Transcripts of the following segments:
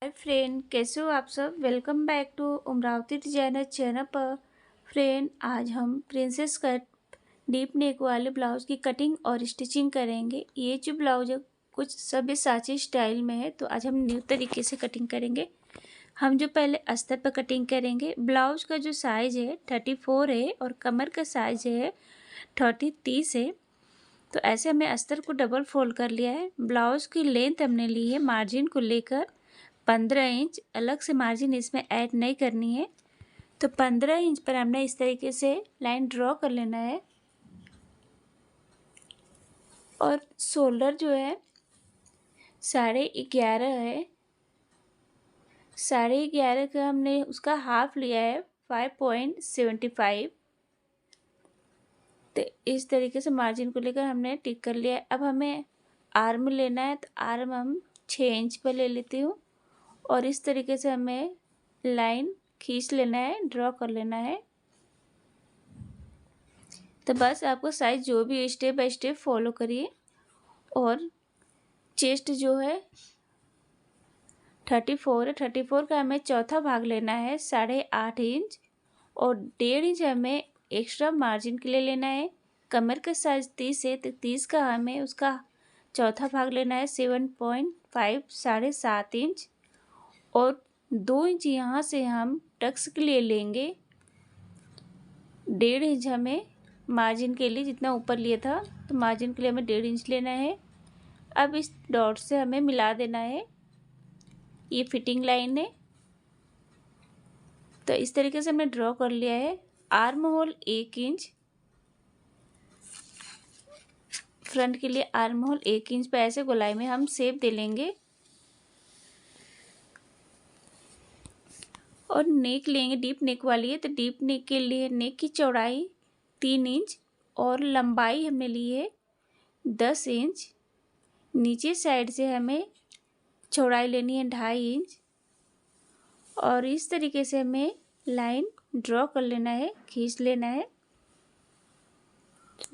Hi friend, कैसे हो आप सब। Welcome back to Amravati designer channel पर। फ्रेंड, आज हम प्रिंसेस कट डीप नेक वाले ब्लाउज़ की कटिंग और स्टिचिंग करेंगे। ये जो ब्लाउज है कुछ सब्यसाची स्टाइल में है, तो आज हम न्यू तरीके से कटिंग करेंगे। हम जो पहले अस्तर पर कटिंग करेंगे। ब्लाउज़ का जो साइज़ है 34 है और कमर का साइज़ है 30 है। तो ऐसे हमने अस्तर को डबल फोल्ड कर लिया है। ब्लाउज़ की लेंथ हमने ली है मार्जिन को लेकर 15 इंच। अलग से मार्जिन इसमें ऐड नहीं करनी है। तो 15 इंच पर हमने इस तरीके से लाइन ड्रॉ कर लेना है। और शोल्डर जो है 11.5 है। 11.5 का हमने उसका हाफ लिया है 5.75। तो इस तरीके से मार्जिन को लेकर हमने टिक कर लिया है। अब हमें आर्म लेना है, तो आर्म हम 6 इंच पर ले लेती हूँ और इस तरीके से हमें लाइन खींच लेना है, ड्रॉ कर लेना है। तो बस आपको साइज जो भी स्टेप बाय स्टेप फॉलो करिए। और चेस्ट जो है 34 है। 34 का हमें चौथा भाग लेना है 8.5 इंच और 1.5 इंच हमें एक्स्ट्रा मार्जिन के लिए लेना है। कमर का साइज 30 है, तो 30 का हमें उसका चौथा भाग लेना है 7.5 7.5 इंच और 2 इंच यहाँ से हम टक्स के लिए लेंगे। 1.5 इंच हमें मार्जिन के लिए, जितना ऊपर लिया था तो मार्जिन के लिए हमें 1.5 इंच लेना है। अब इस डॉट से हमें मिला देना है, ये फिटिंग लाइन है। तो इस तरीके से हमने ड्रॉ कर लिया है। आर्म होल 1 इंच, फ्रंट के लिए आर्म होल 1 इंच पे ऐसे गोलाई में हम शेप दे लेंगे। और नेक लेंगे, डीप नेक वाली है, तो डीप नेक के लिए नेक की चौड़ाई 3 इंच और लंबाई हमने ली है 10 इंच। नीचे साइड से हमें चौड़ाई लेनी है 2.5 इंच और इस तरीके से हमें लाइन ड्रॉ कर लेना है, खींच लेना है।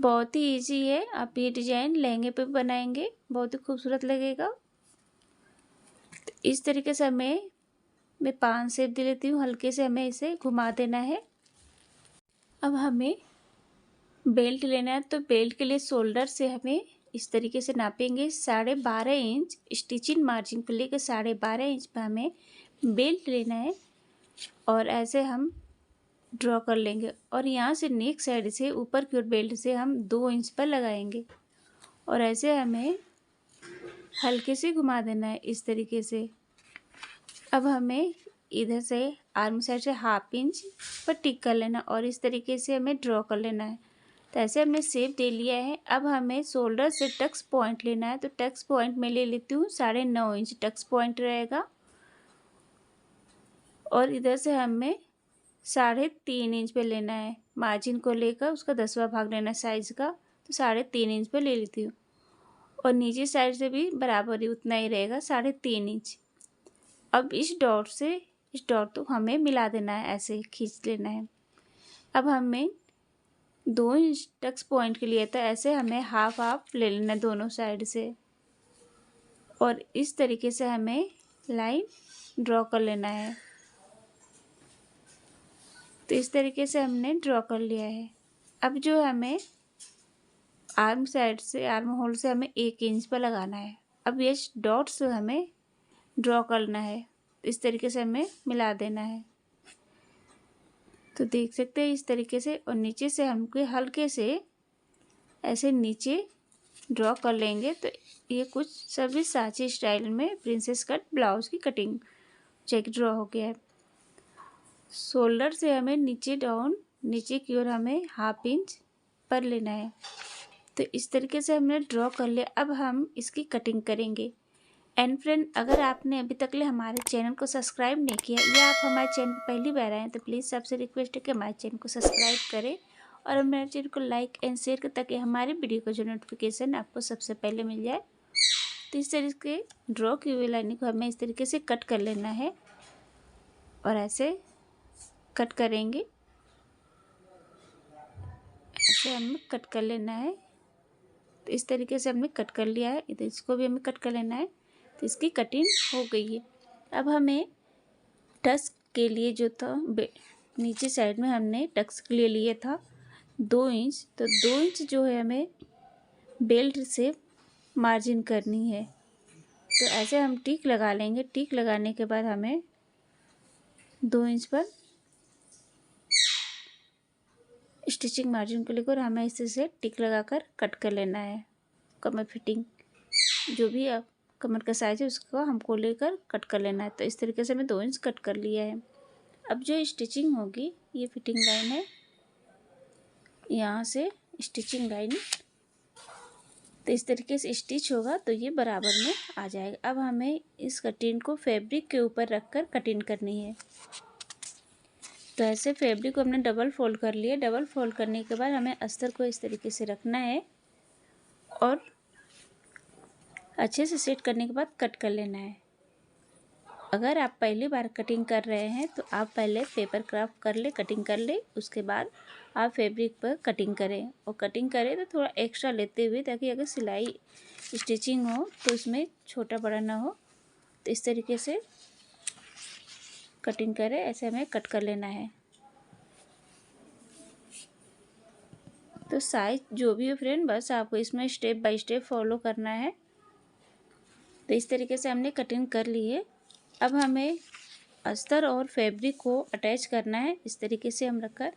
बहुत ही इजी है। आप ये डिजाइन लहंगे पे बनाएंगे, बहुत ही खूबसूरत लगेगा। तो इस तरीके से मैं 5 शेप दे लेती हूँ, हल्के से हमें इसे घुमा देना है। अब हमें बेल्ट लेना है, तो बेल्ट के लिए शोल्डर से हमें इस तरीके से नापेंगे 12.5 इंच। स्टिचिंग मार्जिन को लेकर 12.5 इंच पर हमें बेल्ट लेना है और ऐसे हम ड्रॉ कर लेंगे। और यहाँ से नेक साइड से ऊपर की ओर बेल्ट से हम 2 इंच पर लगाएंगे और ऐसे हमें हल्के से घुमा देना है इस तरीके से। अब हमें इधर से आर्म साइड से 1/2 इंच पर टिक कर लेना और इस तरीके से हमें ड्रॉ कर लेना है। तो ऐसे हमने शेप दे लिया है। अब हमें शोल्डर से टक्स पॉइंट लेना है, तो टक्स पॉइंट में ले लेती हूँ 9.5 इंच टक्स पॉइंट रहेगा। और इधर से हमें 3.5 इंच पे लेना है, मार्जिन को लेकर उसका 10वां भाग लेना है साइज़ का, तो 3.5 इंच पे ले लेती हूँ। और नीचे साइड से भी बराबर ही उतना ही रहेगा 3.5 इंच। अब इस डॉट को हमें मिला देना है, ऐसे खींच लेना है। अब हमें 2 इंच टक्स पॉइंट के लिए, तो ऐसे हमें हाफ हाफ ले लेना है दोनों साइड से और इस तरीके से हमें लाइन ड्रॉ कर लेना है। तो इस तरीके से हमने ड्रॉ कर लिया है। अब जो हमें आर्म साइड से, आर्म होल से हमें 1 इंच पर लगाना है। अब ये डॉट्स हमें ड्रॉ करना है, इस तरीके से हमें मिला देना है। तो देख सकते हैं इस तरीके से। और नीचे से हमको हल्के से ऐसे नीचे ड्रॉ कर लेंगे। तो ये कुछ सब्यसाची स्टाइल में प्रिंसेस कट ब्लाउज की कटिंग चेक ड्रॉ हो गया है। शोल्डर से हमें नीचे डाउन, नीचे की ओर हमें 1/2 इंच पर लेना है। तो इस तरीके से हमने ड्रॉ कर लिया। अब हम इसकी कटिंग करेंगे। एंड फ्रेंड, अगर आपने अभी तक ले हमारे चैनल को सब्सक्राइब नहीं किया या आप हमारे चैनल पर पहली बार आए हैं, तो प्लीज़ सबसे रिक्वेस्ट है कि हमारे चैनल को सब्सक्राइब करें और हमारे चैनल को लाइक एंड शेयर करें, ताकि हमारे वीडियो का जो नोटिफिकेशन आपको सबसे पहले मिल जाए। तो इस तरीके ड्रॉ की हुई लाइनिंग को हमें इस तरीके से कट कर लेना है और ऐसे कट करेंगे। ऐसे हमें कट कर लेना है। तो इस तरीके से हमने कट कर लिया है। तो इसको भी हमें कट कर लेना है। तो इसकी कटिंग हो गई है। अब हमें टक्स के लिए जो था नीचे साइड में हमने टक्स के लिए लिए था 2 इंच, तो 2 इंच जो है हमें बेल्ट से मार्जिन करनी है। तो ऐसे हम टिक लगा लेंगे। टिक लगाने के बाद हमें 2 इंच पर स्टिचिंग मार्जिन को लेकर हमें इसे से टिक लगाकर कट कर लेना है। कमर फिटिंग जो भी आप कमर का साइज है उसको हमको लेकर कट कर लेना है। तो इस तरीके से हमें 2 इंच कट कर लिया है। अब जो स्टिचिंग होगी, ये फिटिंग लाइन है, यहाँ से स्टिचिंग लाइन, तो इस तरीके से स्टिच होगा तो ये बराबर में आ जाएगा। अब हमें इस कटिंग को फैब्रिक के ऊपर रखकर कटिंग करनी है। तो ऐसे फैब्रिक को हमने डबल फोल्ड कर लिया। डबल फोल्ड करने के बाद हमें अस्तर को इस तरीके से रखना है और अच्छे से सेट करने के बाद कट कर लेना है। अगर आप पहली बार कटिंग कर रहे हैं तो आप पहले पेपर क्राफ्ट कर ले, कटिंग कर ले, उसके बाद आप फैब्रिक पर कटिंग करें। और कटिंग करें तो थोड़ा एक्स्ट्रा लेते हुए, ताकि अगर सिलाई स्टिचिंग हो तो उसमें छोटा बड़ा ना हो। तो इस तरीके से कटिंग करें, ऐसे हमें कट कर लेना है। तो साइज जो भी हो फ्रेंड, बस आपको इसमें स्टेप बाय स्टेप फॉलो करना है। तो इस तरीके से हमने कटिंग कर ली है। अब हमें अस्तर और फैब्रिक को अटैच करना है। इस तरीके से हम रखकर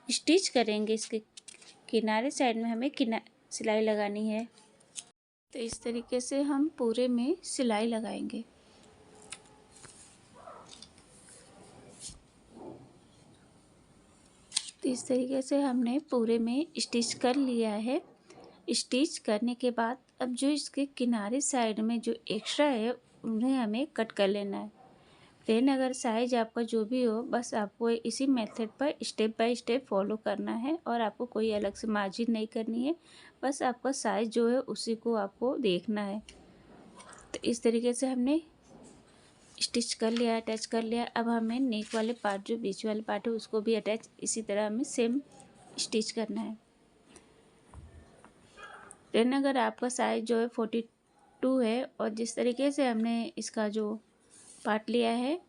स्टिच करेंगे। इसके किनारे साइड में हमें सिलाई लगानी है। तो इस तरीके से हम पूरे में सिलाई लगाएंगे। तो इस तरीके से हमने पूरे में स्टिच कर लिया है। स्टिच करने के बाद अब जो इसके किनारे साइड में जो एक्स्ट्रा है उन्हें हमें कट कर लेना है। फ्रेंड, अगर साइज आपका जो भी हो, बस आपको इसी मेथड पर स्टेप बाय स्टेप फॉलो करना है और आपको कोई अलग से मार्जिन नहीं करनी है। बस आपका साइज जो है उसी को आपको देखना है। तो इस तरीके से हमने स्टिच कर लिया, अटैच कर लिया। अब हमें नेक वाले पार्ट, जो बीच वाले पार्ट है, उसको भी अटैच इसी तरह हमें सेम स्टिच करना है। देन अगर आपका साइज जो है 42 है और जिस तरीके से हमने इसका जो पार्ट लिया है,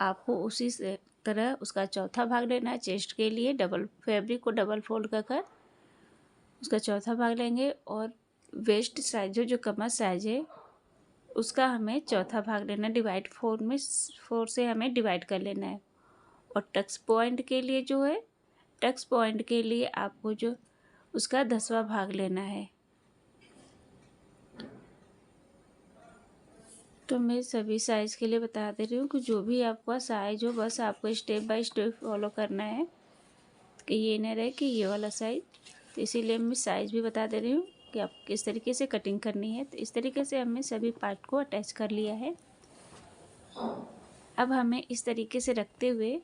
आपको उसी से तरह उसका चौथा भाग लेना है। चेस्ट के लिए डबल फैब्रिक को डबल फोल्ड कर उसका चौथा भाग लेंगे और वेस्ट साइज जो कमर साइज है उसका हमें चौथा भाग लेना है। 4 से हमें डिवाइड कर लेना है। और टक्स पॉइंट के लिए जो है, टक्स पॉइंट के लिए आपको जो उसका 10वां भाग लेना है। तो मैं सभी साइज़ के लिए बता दे रही हूँ कि जो भी आपका साइज हो, बस आपको स्टेप बाय स्टेप फॉलो करना है कि ये नहीं रहे कि ये वाला साइज। तो इसीलिए मैं साइज़ भी बता दे रही हूँ कि आप किस तरीके से कटिंग करनी है। तो इस तरीके से हमने सभी पार्ट को अटैच कर लिया है। अब हमें इस तरीके से रखते हुए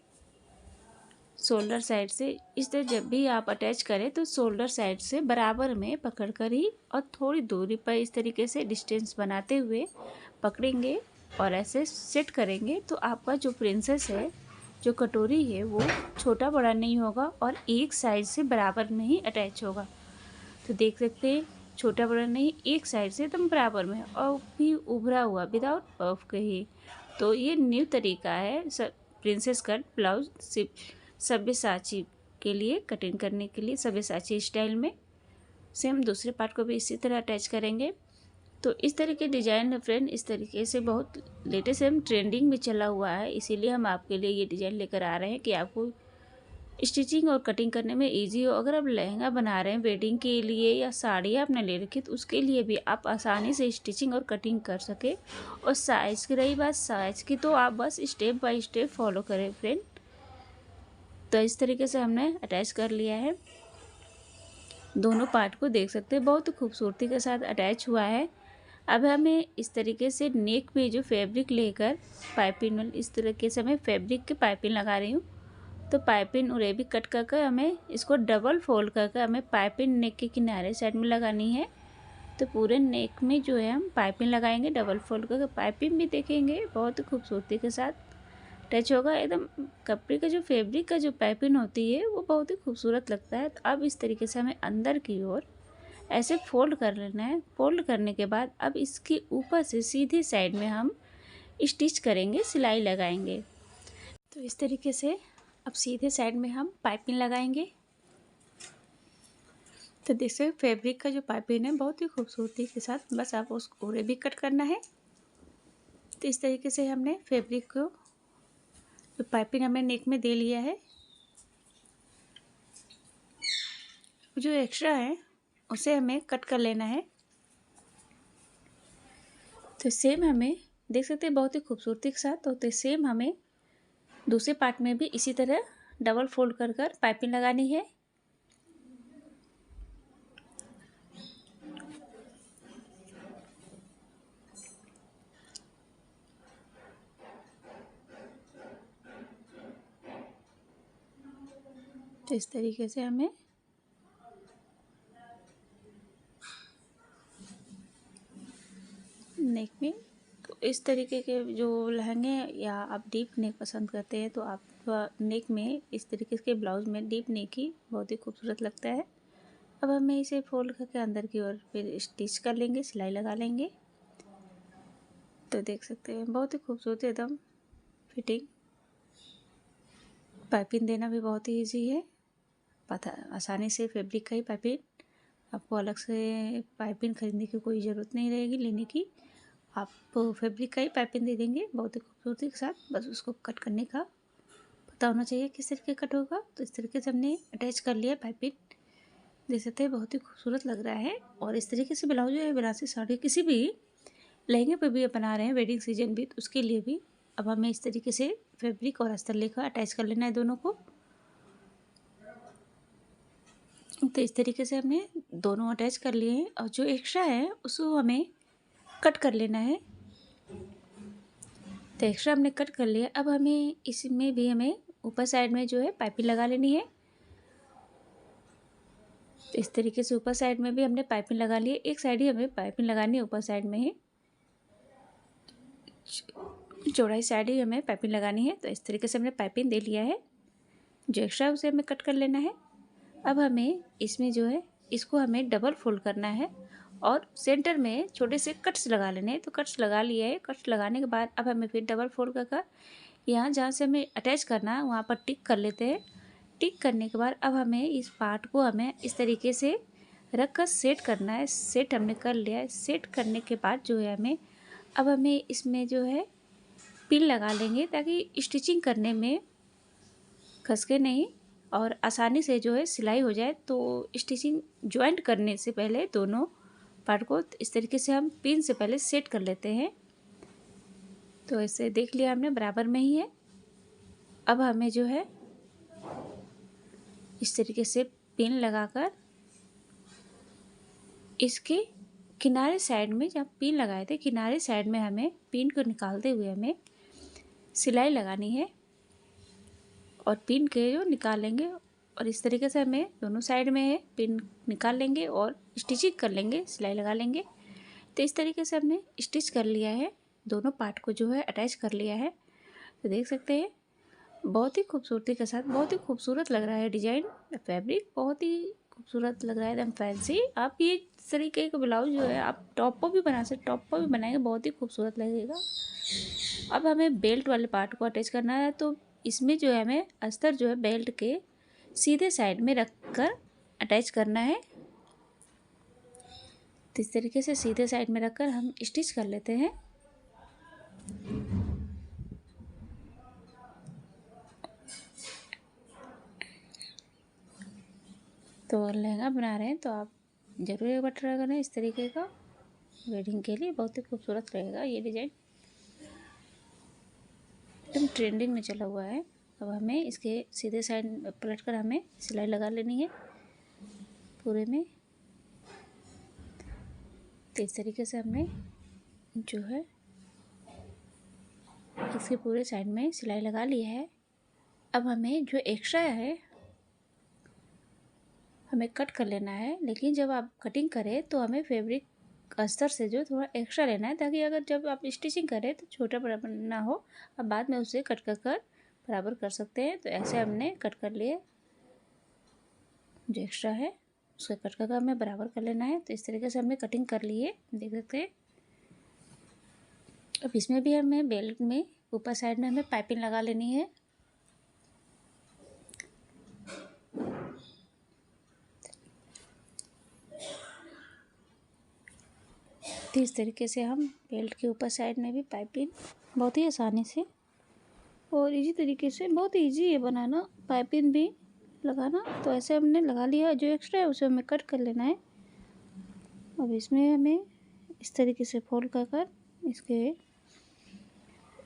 शोल्डर साइड से, इस तरह जब भी आप अटैच करें तो शोल्डर साइड से बराबर में पकड़ कर ही और थोड़ी दूरी पर इस तरीके से डिस्टेंस बनाते हुए पकड़ेंगे और ऐसे सेट करेंगे। तो आपका जो प्रिंसेस है, जो कटोरी है, वो छोटा बड़ा नहीं होगा और एक साइड से बराबर में ही अटैच होगा। तो देख सकते हैं, छोटा बड़ा नहीं, एक साइड से एकदम बराबर में और भी उभरा हुआ, विदाउट पफ के ही। तो ये न्यू तरीका है प्रिंसेस कट ब्लाउज सब्यसाची के लिए कटिंग करने के लिए। सब्यसाची स्टाइल में सेम दूसरे पार्ट को भी इसी तरह अटैच करेंगे। तो इस तरह के डिज़ाइन है फ्रेंड, इस तरीके से बहुत लेटेस्ट एवं ट्रेंडिंग में चला हुआ है। इसीलिए हम आपके लिए ये डिज़ाइन लेकर आ रहे हैं कि आपको स्टिचिंग और कटिंग करने में इजी हो। अगर आप लहंगा बना रहे हैं वेडिंग के लिए या साड़ी आपने ले रखी तो उसके लिए भी आप आसानी से स्टिचिंग और कटिंग कर सके। और साइज़ की रही बात, साइज़ की तो आप बस स्टेप बाय स्टेप फॉलो करें फ्रेंड। तो इस तरीके से हमने अटैच कर लिया है। दोनों पार्ट को देख सकते हैं, बहुत खूबसूरती के साथ अटैच हुआ है। अब हमें इस तरीके से नेक पे जो फैब्रिक लेकर पाइपिंग, इस तरीके से मैं फैब्रिक के पाइपिंग लगा रही हूँ। तो पाइपिंग उरे भी कट करके हमें इसको डबल फोल्ड करके हमें पाइपिंग नेक के किनारे साइड में लगानी है। तो पूरे नेक में जो है हम पाइपिंग लगाएंगे डबल फोल्ड करके। पाइपिंग भी देखेंगे बहुत खूबसूरती के साथ टच होगा। एकदम कपड़े का जो फैब्रिक का जो पाइपिंग होती है वो बहुत ही खूबसूरत लगता है। तो अब इस तरीके से हमें अंदर की ओर ऐसे फोल्ड कर लेना है। फोल्ड करने के बाद अब इसके ऊपर से सीधी साइड में हम स्टिच करेंगे, सिलाई लगाएंगे। तो इस तरीके से अब सीधे साइड में हम पाइपिंग लगाएंगे। तो देखिए फैब्रिक का जो पाइपिंग है बहुत ही खूबसूरती के साथ बस आप उसको पूरे भी कट करना है। तो इस तरीके से हमने फैब्रिक को जो पाइपिंग हमने नेक में दे लिया है, जो एक्स्ट्रा है उसे हमें कट कर लेना है। तो सेम हमें देख सकते हैं बहुत ही खूबसूरती के साथ। तो सेम हमें दूसरे पार्ट में भी इसी तरह डबल फोल्ड कर कर पाइपिंग लगानी है। तो इस तरीके से हमें नेक में, तो इस तरीके के जो लहंगे या आप डीप नेक पसंद करते हैं तो आप नेक में इस तरीके के ब्लाउज में डीप नेक ही बहुत ही खूबसूरत लगता है। अब हमें इसे फोल्ड करके अंदर की ओर फिर स्टिच कर लेंगे, सिलाई लगा लेंगे। तो देख सकते हैं बहुत ही खूबसूरत एकदम फिटिंग। पाइपिंग देना भी बहुत ही ईजी है, पता आसानी से फैब्रिक का ही पाइपिंग, आपको अलग से पाइपिंग खरीदने की कोई ज़रूरत नहीं रहेगी लेने की। आप फैब्रिक का ही पाइपिंग दे देंगे बहुत ही खूबसूरती के साथ। बस उसको कट करने का पता होना चाहिए किस तरीके कट होगा। तो इस तरीके से हमने अटैच कर लिया पाइपिंग, देख सकते हैं बहुत ही खूबसूरत लग रहा है। और इस तरीके से ब्लाउज या बनारसी साड़ी किसी भी लहंगे पर भी बना रहे हैं वेडिंग सीजन भी, तो उसके लिए भी अब हमें इस तरीके से फैब्रिक और अस्तर लेकर अटैच कर लेना है दोनों को। तो इस तरीके से हमने दोनों अटैच कर लिए हैं और जो एक्स्ट्रा है उसको हमें कट कर लेना है। तो एक्स्ट्रा हमने कट कर लिया। अब हमें इसमें भी हमें ऊपर साइड में जो है पाइपिंग लगा लेनी है। तो इस तरीके से ऊपर साइड में भी हमने पाइपिंग लगा ली है। एक साइड ही हमें पाइपिंग लगानी है, ऊपर साइड में ही चौड़ाई साइड ही हमें पाइपिंग लगानी है। तो इस तरीके से हमने पाइपिंग दे लिया है, जो एक्स्ट्रा है उसे हमें कट कर लेना है। अब हमें इसमें जो है इसको हमें डबल फोल्ड करना है और सेंटर में छोटे से कट्स लगा लेने हैं। तो कट्स लगा लिए है। कट्स लगाने के बाद अब हमें फिर डबल फोल्ड कर कर यहाँ जहाँ से हमें अटैच करना है वहाँ पर टिक कर लेते हैं। टिक करने के बाद अब हमें इस पार्ट को हमें इस तरीके से रख कर सेट करना है। सेट हमने कर लिया है। सेट करने के बाद जो है हमें इसमें जो है पिन लगा लेंगे ताकि स्टिचिंग करने में खसके नहीं और आसानी से जो है सिलाई हो जाए। तो स्टिचिंग जॉइंट करने से पहले दोनों पार्ट को इस तरीके से हम पिन से पहले सेट कर लेते हैं। तो ऐसे देख लिया हमने बराबर में ही है। अब हमें जो है इस तरीके से पिन लगाकर इसके किनारे साइड में जहाँ पिन लगाए थे किनारे साइड में हमें पिन को निकालते हुए हमें सिलाई लगानी है और पिन के जो निकालेंगे और इस तरीके से हमें दोनों साइड में है पिन निकाल लेंगे और स्टिचिंग कर लेंगे, सिलाई लगा लेंगे। तो इस तरीके से हमने स्टिच कर लिया है, दोनों पार्ट को जो है अटैच कर लिया है। तो देख सकते हैं बहुत ही खूबसूरती के साथ बहुत ही खूबसूरत लग रहा है डिजाइन। फैब्रिक बहुत ही खूबसूरत लग रहा है एकदम फैंसी। आप ये इस तरीके का ब्लाउज जो है आप टॉप पर भी बना सकते, टॉप पर भी बनाएंगे बहुत ही खूबसूरत लगेगा। अब हमें बेल्ट वाले पार्ट को अटैच करना है। तो इसमें जो है हमें अस्तर जो है बेल्ट के सीधे साइड में रख कर अटैच करना है। तो इस तरीके से सीधे साइड में रखकर हम स्टिच कर लेते हैं। तो लहंगा बना रहे हैं तो आप ज़रूर एक बार ट्राई करें इस तरीके का, वेडिंग के लिए बहुत ही खूबसूरत रहेगा ये डिज़ाइन, एकदम ट्रेंडिंग में चला हुआ है। अब हमें इसके सीधे साइड पलट कर हमें सिलाई लगा लेनी है पूरे में। तो इस तरीके से हमने जो है इसके पूरे साइड में सिलाई लगा लिया है। अब हमें जो एक्स्ट्रा है हमें कट कर लेना है, लेकिन जब आप कटिंग करें तो हमें फैब्रिक अस्तर से जो थोड़ा एक्स्ट्रा लेना है ताकि अगर जब आप स्टिचिंग करें तो छोटा बड़ा ना हो, अब बाद में उसे कट कर कर बराबर कर सकते हैं। तो ऐसे हमने कट कर लिए, जो एक्स्ट्रा है उसका कट कर हमें बराबर कर लेना है। तो इस तरीके से हमने कटिंग कर ली है, देख सकते हैं। अब इसमें भी हमें बेल्ट में ऊपर साइड में हमें पाइपिंग लगा लेनी है। तो इस तरीके से हम बेल्ट के ऊपर साइड में भी पाइपिंग बहुत ही आसानी से और इजी तरीके से, बहुत इजी है बनाना पाइपिंग भी लगाना। तो ऐसे हमने लगा लिया, जो एक्स्ट्रा है उसे हमें कट कर लेना है। अब इसमें हमें इस तरीके से फोल्ड कर कर इसके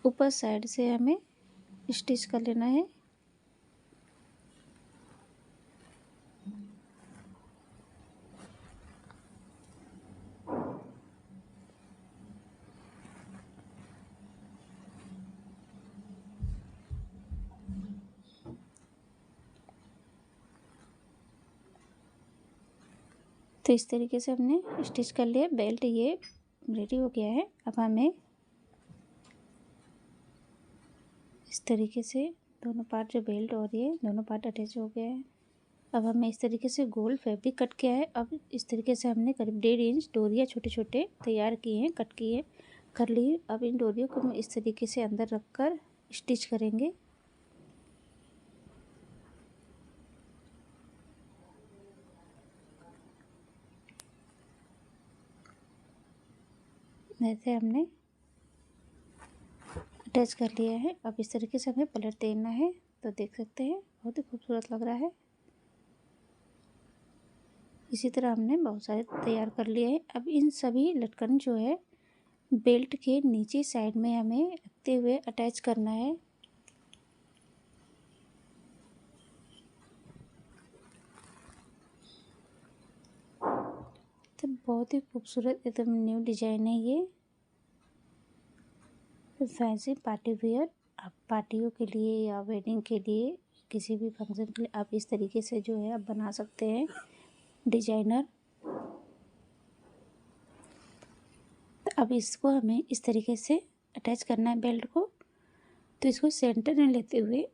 ऊपर साइड से हमें स्टिच कर लेना है। तो इस तरीके से हमने स्टिच कर लिया। बेल्ट ये रेडी हो गया है। अब हमें इस तरीके से दोनों पार्ट, जो बेल्ट और ये दोनों पार्ट अटैच हो गया है। अब हमें इस तरीके से गोल फैब्रिक कट किया है। अब इस तरीके से हमने करीब 1.5 इंच डोरियाँ छोटे छोटे तैयार किए हैं, कट किए कर लिए। अब इन डोरियों को हम इस तरीके से अंदर रख कर स्टिच करेंगे। ऐसे हमने अटैच कर लिया है। अब इस तरीके से हमें पलट देना है। तो देख सकते हैं बहुत ही खूबसूरत लग रहा है। इसी तरह हमने बहुत सारे तैयार कर लिए हैं। अब इन सभी लटकन जो है बेल्ट के नीचे साइड में हमें रखते हुए अटैच करना है। तो बहुत ही खूबसूरत एकदम न्यू डिजाइन है ये। फैंसी पार्टी वेयर, आप पार्टियों के लिए या वेडिंग के लिए, किसी भी फंक्शन के लिए आप इस तरीके से जो है आप बना सकते हैं डिजाइनर। तो अब इसको हमें इस तरीके से अटैच करना है बेल्ट को। तो इसको सेंटर में लेते हुए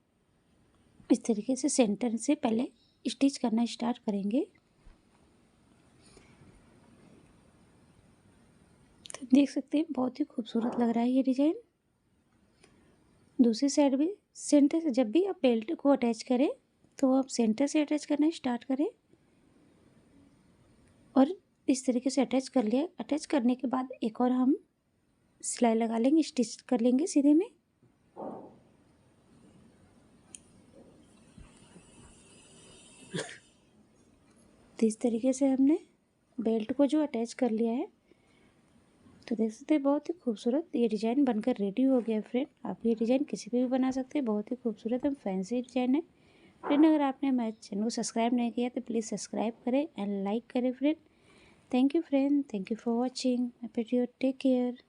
इस तरीके से सेंटर से पहले स्टिच करना स्टार्ट करेंगे। तो देख सकते हैं बहुत ही खूबसूरत लग रहा है ये डिज़ाइन। दूसरी साइड भी सेंटर से, जब भी आप बेल्ट को अटैच करें तो आप सेंटर से अटैच करना स्टार्ट करें। और इस तरीके से अटैच कर लिया। अटैच करने के बाद एक और हम सिलाई लगा लेंगे, स्टिच कर लेंगे सीधे में। तो इस तरीके से हमने बेल्ट को जो अटैच कर लिया है। तो देख सकते हैं बहुत ही खूबसूरत ये डिज़ाइन बनकर रेडी हो गया फ्रेंड। आप ये डिज़ाइन किसी पे भी बना सकते हैं, बहुत ही खूबसूरत एवं फैंसी डिज़ाइन है फ्रेंड। अगर आपने हमारे चैनल को सब्सक्राइब नहीं किया तो प्लीज़ सब्सक्राइब करें एंड लाइक करें friend. Thank you friend, thank you for watching my video. Take care.